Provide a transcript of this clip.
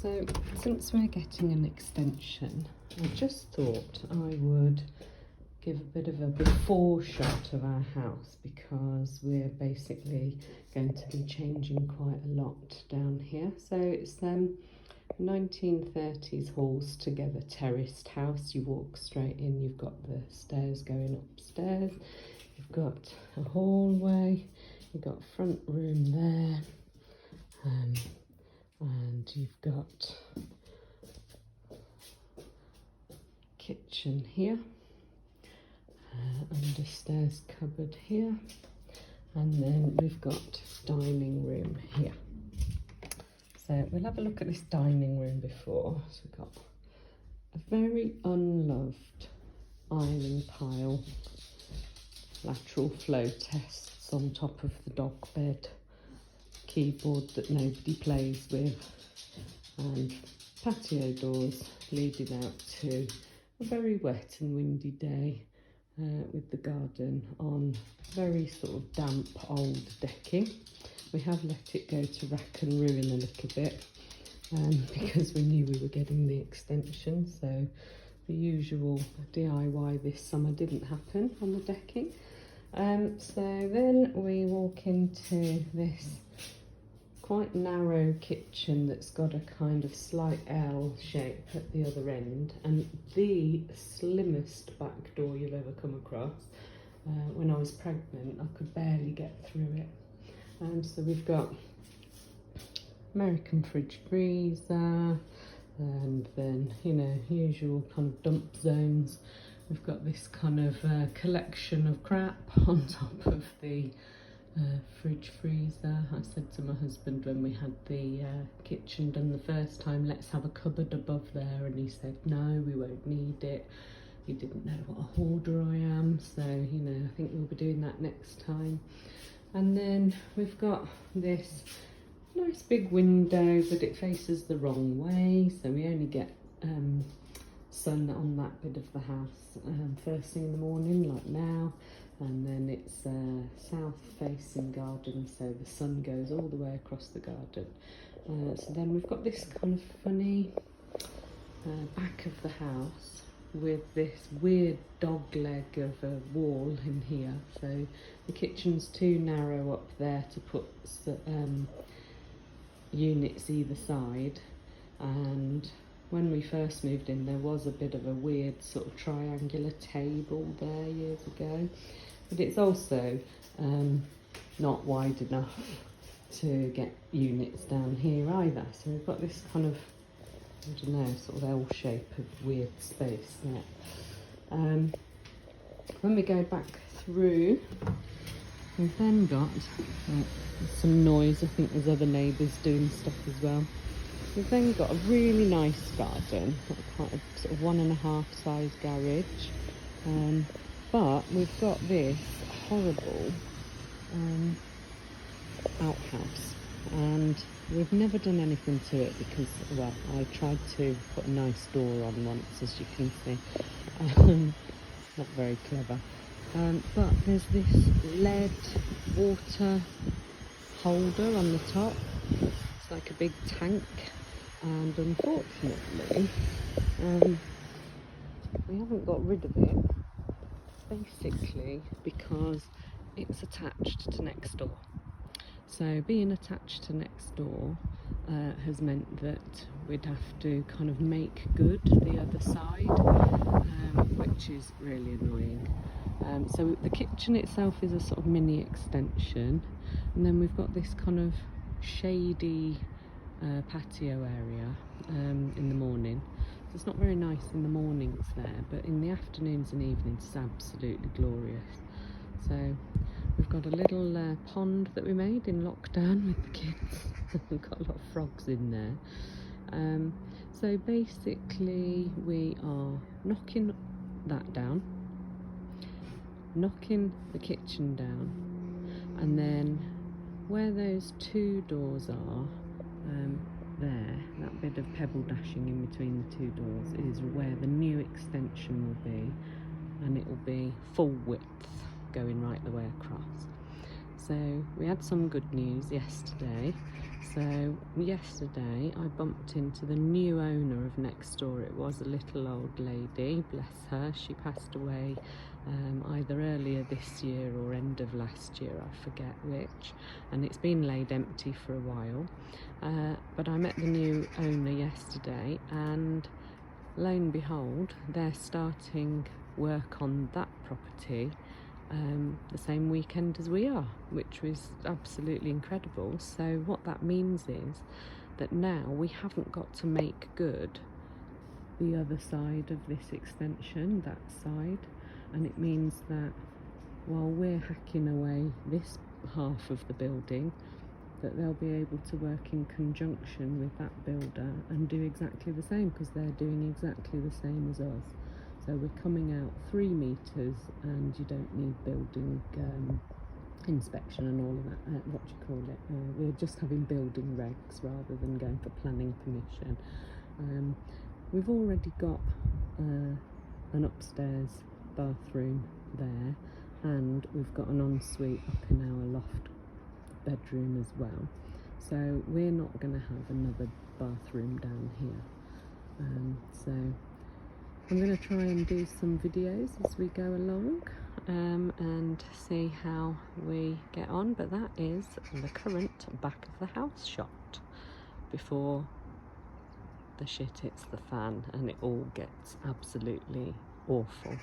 So since we're getting an extension, I just thought I would give a bit of a before shot of our house, because we're basically going to be changing quite a lot down here. So it's 1930s halls together terraced house. You walk straight in, you've got the stairs going upstairs, you've got a hallway, you've got a front room there, and you've got kitchen here, under stairs cupboard here, and then we've got dining room here. So we'll have a look at this dining room before. So we've got a very unloved island pile, lateral flow tests on top of the dog bed, keyboard that nobody plays with, and patio doors leading out to a very wet and windy day, with the garden on very sort of damp old decking. We have let it go to rack and ruin a little bit, because we knew we were getting the extension, so the usual DIY this summer didn't happen on the decking. So then we walk into this quite narrow kitchen that's got a kind of slight L shape at the other end, and the slimmest back door you'll ever come across. When I was pregnant, I could barely get through it. So we've got American fridge freezer, and then, you know, usual kind of dump zones. We've got this kind of collection of crap on top of the fridge freezer. I said to my husband when we had the kitchen done the first time, let's have a cupboard above there, and he said no, we won't need it. He didn't know what a hoarder I am, so, you know, I think we'll be doing that next time. And then we've got this nice big window, but it faces the wrong way, so we only get sun on that bit of the house first thing in the morning, like now. And then it's a south facing garden, so the sun goes all the way across the garden. So then we've got this kind of funny back of the house with this weird dog leg of a wall in here. So the kitchen's too narrow up there to put units either side, and when we first moved in there was a bit of a weird sort of triangular table there years ago, but it's also not wide enough to get units down here either. So we've got this kind of, I don't know, sort of L shape of weird space there. When we go back through, we've then got some noise. I think there's other neighbours doing stuff as well. We've then got a really nice garden, quite a sort of 1.5 size garage, but we've got this horrible outhouse, and we've never done anything to it because, well, I tried to put a nice door on once, as you can see. Not very clever. But there's this lead water holder on the top. It's like a big tank, and unfortunately we haven't got rid of it, basically because it's attached to next door. So being attached to next door has meant that we'd have to kind of make good the other side, which is really annoying. So the kitchen itself is a sort of mini extension, and then we've got this kind of shady patio area in the morning. So it's not very nice in the mornings there, but in the afternoons and evenings it's absolutely glorious. So we've got a little pond that we made in lockdown with the kids. We've got a lot of frogs in there. So basically we are knocking that down, knocking the kitchen down, and then where those two doors are, there, that bit of pebble dashing in between the two doors is where the new extension will be, and it will be full width going right the way across. So we had some good news yesterday. So yesterday I bumped into the new owner of next door. It was a little old lady, bless her. She passed away either earlier this year or end of last year, I forget which, and it's been laid empty for a while. But I met the new owner yesterday, and lo and behold, they're starting work on that property the same weekend as we are, which was absolutely incredible. So what that means is that now we haven't got to make good the other side of this extension, that side, and it means that while we're hacking away this half of the building, that they'll be able to work in conjunction with that builder and do exactly the same, because they're doing exactly the same as us. So we're coming out 3 meters, and you don't need building inspection and all of that, what do you call it, we're just having building regs rather than going for planning permission. We've already got an upstairs bathroom there, and we've got an ensuite up in our loft bedroom as well, so we're not going to have another bathroom down here. So I'm going to try and do some videos as we go along and see how we get on, but that is the current back of the house shot before the shit hits the fan and it all gets absolutely awful.